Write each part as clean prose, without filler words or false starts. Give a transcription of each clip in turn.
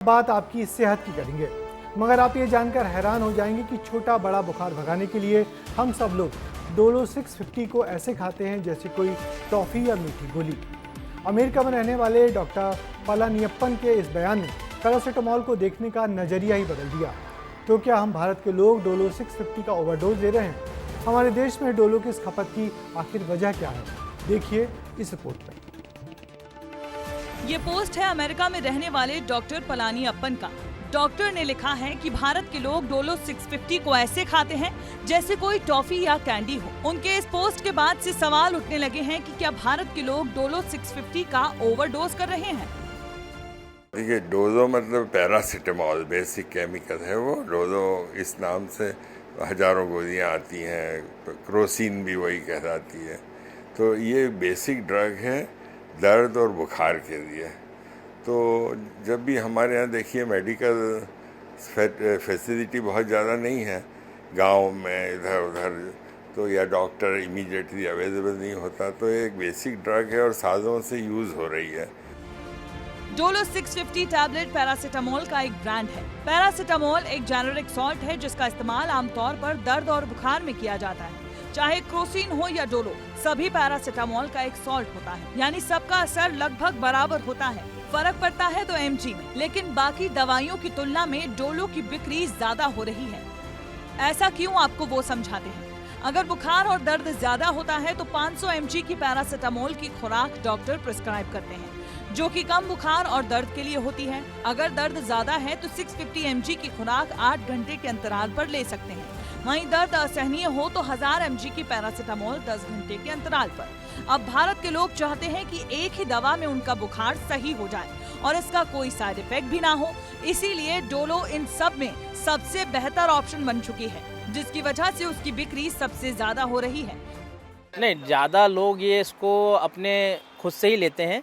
बात आपकी सेहत की करेंगे, मगर आप ये जानकर हैरान हो जाएंगे कि छोटा बड़ा बुखार भगाने के लिए हम सब लोग डोलो 650 को ऐसे खाते हैं जैसे कोई टॉफ़ी या मीठी गोली। अमेरिका में रहने वाले डॉक्टर पलानियप्पन के इस बयान ने पैरासीटामोल को देखने का नज़रिया ही बदल दिया। तो क्या हम भारत के लोग डोलो 650 का ओवरडोज ले रहे हैं? हमारे देश में डोलो की इस खपत की आखिर वजह क्या है? देखिए इस रिपोर्ट में। ये पोस्ट है अमेरिका में रहने वाले डॉक्टर पलानियप्पन का। डॉक्टर ने लिखा है कि भारत के लोग डोलो 650 को ऐसे खाते हैं जैसे कोई टॉफी या कैंडी हो। उनके इस पोस्ट के बाद से सवाल उठने लगे हैं कि क्या भारत के लोग डोलो 650 का ओवरडोज कर रहे हैं? देखिए, डोलो मतलब पैरासीटामोल बेसिक केमिकल है। वो डोलो इस नाम से हजारों गोलियां आती हैं, क्रोसिन भी वही कहलाती है। तो ये बेसिक ड्रग है दर्द और बुखार के लिए। तो जब भी हमारे यहाँ देखिए मेडिकल फैसिलिटी बहुत ज़्यादा नहीं है गांव में, इधर उधर, तो या डॉक्टर इमीडिएटली अवेलेबल नहीं होता, तो एक बेसिक ड्रग है और सालों से यूज़ हो रही है। डोलो 650 टैबलेट पैरासीटामोल का एक ब्रांड है। पैरासीटामोल एक जेनेरिक सॉल्ट है जिसका इस्तेमाल आमतौर पर दर्द और बुखार में किया जाता है। चाहे क्रोसिन हो या डोलो, सभी पैरासीटामोल का एक सॉल्ट होता है, यानी सबका असर लगभग बराबर होता है। फर्क पड़ता है तो mg में, लेकिन बाकी दवाइयों की तुलना में डोलो की बिक्री ज्यादा हो रही है। ऐसा क्यों, आपको वो समझाते हैं। अगर बुखार और दर्द ज्यादा होता है तो 500 mg की पैरासीटामोल की खुराक डॉक्टर प्रिस्क्राइब करते हैं, जो कि कम बुखार और दर्द के लिए होती है। अगर दर्द ज्यादा है तो 650 mg की खुराक 8 घंटे के अंतराल पर ले सकते हैं। वहीं दर्द असहनीय हो तो 1000 mg की पैरासीटामोल 10 घंटे के अंतराल पर। अब भारत के लोग चाहते हैं कि एक ही दवा में उनका बुखार सही हो जाए और इसका कोई साइड इफेक्ट भी ना हो, इसीलिए डोलो इन सब में सबसे बेहतर ऑप्शन बन चुकी है, जिसकी वजह से उसकी बिक्री सबसे ज्यादा हो रही है। नहीं, ज़्यादा लोग ये इसको अपने खुद से ही लेते हैं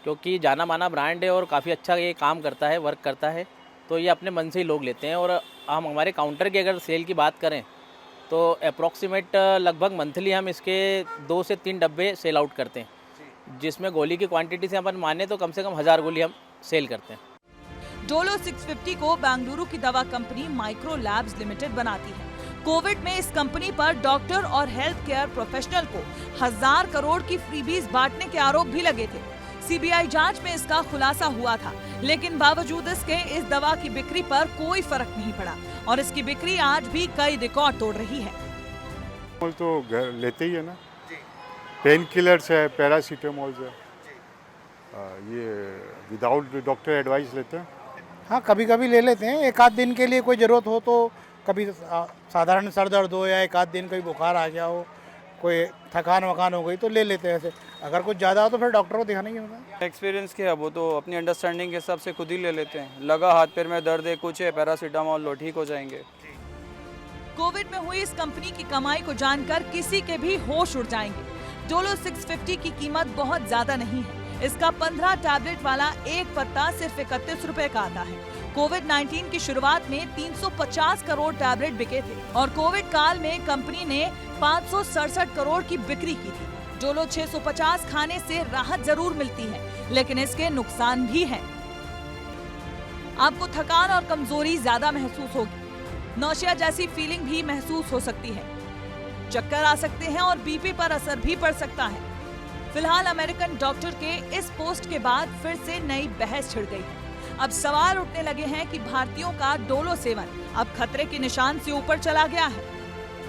क्योंकि जाना माना ब्रांड है और काफ़ी अच्छा ये काम करता है, वर्क करता है, तो ये अपने मन से ही लोग लेते हैं। और हम हमारे काउंटर की अगर सेल की बात करें तो अप्रॉक्सीमेट लगभग मंथली हम इसके 2 से 3 डब्बे सेल आउट करते हैं, जिसमें गोली की क्वांटिटी से अपन माने तो कम से कम 1000 गोली हम सेल करते हैं। डोलो 650 को बेंगलुरु की दवा कंपनी माइक्रो लैब्स लिमिटेड बनाती है। कोविड में इस कंपनी पर डॉक्टर और हेल्थ केयर प्रोफेशनल को 1000 करोड़ की फ्रीबीज बांटने के आरोप भी लगे थे। सीबीआई जांच में इसका खुलासा हुआ था, लेकिन बावजूद इसके इस दवा की बिक्री पर कोई फर्क नहीं पड़ा और इसकी बिक्री आज भी कई रिकॉर्ड तोड़ रही है। तो लेते ही है ना, पेन किलर्स है, पैरासीटामोल है, ये विदाउट डॉक्टर एडवाइस लेते हैं। हाँ, कभी कभी ले लेते हैं, एक आध दिन के लिए कोई ज़रूरत हो तो, कभी साधारण सर दर्द हो या एक आध दिन कोई बुखार आ गया हो, कोई थकान वकान हो गई तो ले लेते हैं। ऐसे अगर कुछ ज़्यादा हो तो फिर डॉक्टर को दिखाना ही होगा। एक्सपीरियंस क्या है, वो तो अपनी अंडरस्टैंडिंग के हिसाब से खुद ही ले लेते हैं। लगा हाथ पैर में दर्द है, कुछ है, पैरासीटामोल लो, ठीक हो जाएंगे। कोविड में हुई इस कंपनी की कमाई को जानकर किसी के भी होश उड़ जाएंगे। डोलो 650 की कीमत बहुत ज्यादा नहीं है। इसका 15 टैबलेट वाला एक पत्ता सिर्फ 31 रुपए का आता है। कोविड-19 की शुरुआत में 350 करोड़ टैबलेट बिके थे और कोविड काल में कंपनी ने 567 करोड़ की बिक्री की थी। डोलो 650 खाने से राहत जरूर मिलती है, लेकिन इसके नुकसान भी हैं। आपको थकान और कमजोरी ज्यादा महसूस होगी, नौशिया जैसी फीलिंग भी महसूस हो सकती है, चक्कर आ सकते हैं और बीपी पर असर भी पड़ सकता है। फिलहाल अमेरिकन डॉक्टर के इस पोस्ट के बाद फिर से नई बहस छिड़ गई है। अब सवाल उठने लगे हैं कि भारतीयों का डोलो सेवन अब खतरे के निशान से ऊपर चला गया है।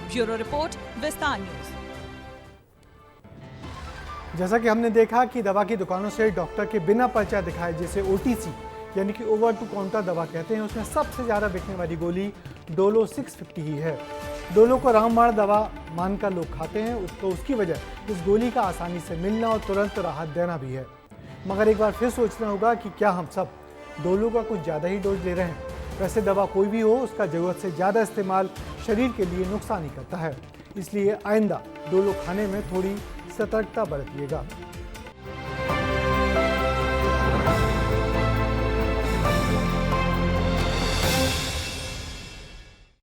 ब्यूरो रिपोर्ट, विस्तार न्यूज। जैसा कि हमने देखा कि दवा की दुकानों से डॉक्टर के बिना पर्चा दिखाए, जिसे OTC यानी कि ओवर टू काउंटर दवा कहते हैं, उसमें सबसे ज़्यादा बिकने वाली गोली डोलो 650 ही है। डोलो को रामबाण दवा मानकर लोग खाते हैं, तो उसकी वजह इस गोली का आसानी से मिलना और तुरंत राहत देना भी है। मगर एक बार फिर सोचना होगा कि क्या हम सब डोलो का कुछ ज़्यादा ही डोज ले रहे हैं। वैसे दवा कोई भी हो, उसका ज़रूरत से ज़्यादा इस्तेमाल शरीर के लिए नुकसान ही करता है, इसलिए आइंदा डोलो खाने में थोड़ी सतर्कता बरतिएगा।